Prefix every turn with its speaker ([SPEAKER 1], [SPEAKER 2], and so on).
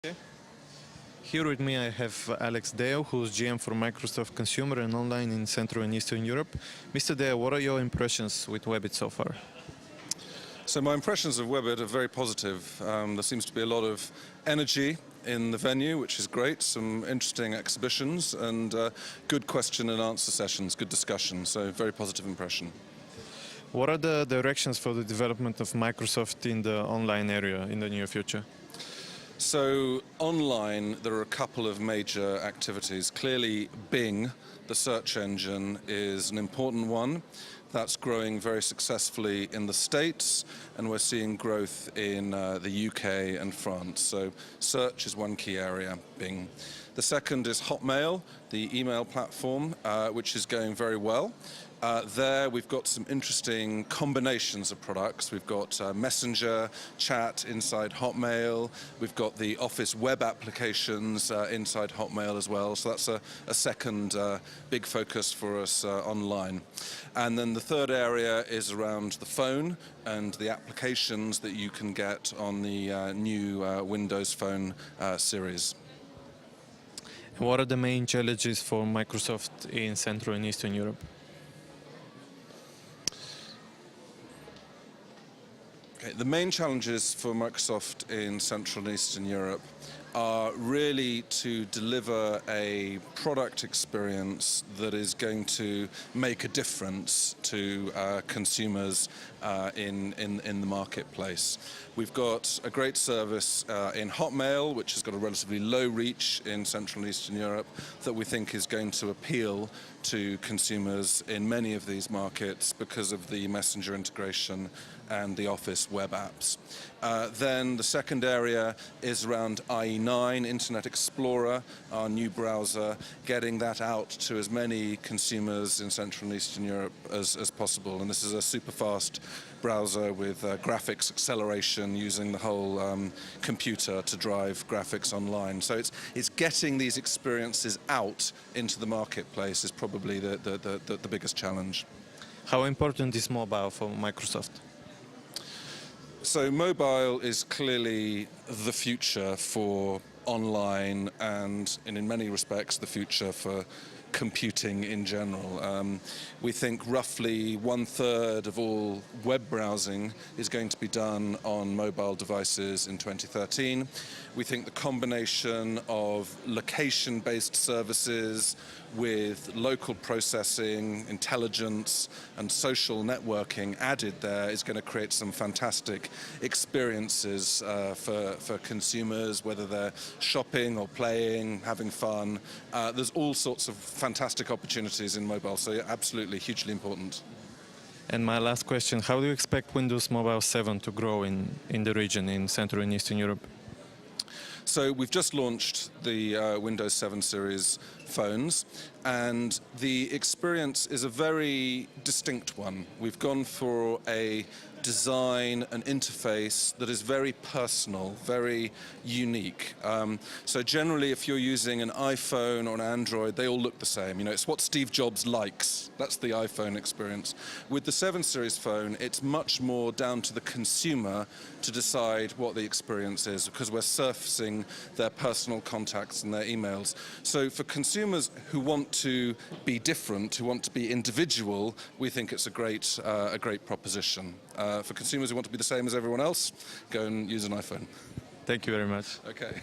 [SPEAKER 1] Okay. Here with me I have Alex Deo, who's GM for Microsoft Consumer and Online in Central and Eastern Europe. Mr. Deo, what are your impressions with Webit so far?
[SPEAKER 2] So my impressions of Webit are very positive. There seems to be a lot of energy in the venue, which is great, some interesting exhibitions and good question and answer sessions, good discussion, so very positive impression.
[SPEAKER 1] What are the directions for the development of Microsoft in the online area in the near future?
[SPEAKER 2] So online, there are a couple of major activities. Clearly, Bing, the search engine, is an important one. That's growing very successfully in the States, and we're seeing growth in the UK and France. So search is one key area, Bing. The second is Hotmail, the email platform, which is going very well. There we've got some interesting combinations of products. We've got Messenger, chat inside Hotmail. We've got the Office web applications inside Hotmail as well. So that's a second big focus for us online. And then the third area is around the phone and the applications that you can get on the new Windows Phone series.
[SPEAKER 1] What are the main challenges for Microsoft in Central and Eastern Europe?
[SPEAKER 2] Okay, the main challenges for Microsoft in Central and Eastern Europe are really to deliver a product experience that is going to make a difference to consumers in the marketplace. We've got a great service in Hotmail, which has got a relatively low reach in Central and Eastern Europe, that we think is going to appeal to consumers in many of these markets because of the Messenger integration and the Office web apps. Then the second area is around IE9, Internet Explorer, our new browser, getting that out to as many consumers in Central and Eastern Europe as possible. And this is a super fast browser with graphics acceleration using the whole computer to drive graphics online. So it's getting these experiences out into the marketplace is probably the biggest challenge.
[SPEAKER 1] How important is mobile for Microsoft?
[SPEAKER 2] So mobile is clearly the future for online and in many respects the future for computing in general. We think roughly 1/3 of all web browsing is going to be done on mobile devices in 2013. We think the combination of location-based services with local processing, intelligence, and social networking added there is going to create some fantastic experiences for consumers, whether they're shopping or playing, having fun. There's all sorts of fantastic opportunities in mobile, so absolutely hugely important.
[SPEAKER 1] And my last question, how do you expect Windows Mobile 7 to grow in the region, in Central and Eastern Europe?
[SPEAKER 2] So we've just launched the Windows 7 series phones, and the experience is a very distinct one. We've gone for a design and interface that is very personal, very unique. So generally, if you're using an iPhone or an Android, they all look the same. You know, it's what Steve Jobs likes. That's the iPhone experience. With the 7 Series phone, it's much more down to the consumer to decide what the experience is, because we're surfacing their personal contacts and their emails. So for consumers who want to be different, who want to be individual, we think it's a great proposition. For consumers who want to be the same as everyone else, go and use an iPhone.
[SPEAKER 1] Thank you very much.
[SPEAKER 2] Okay.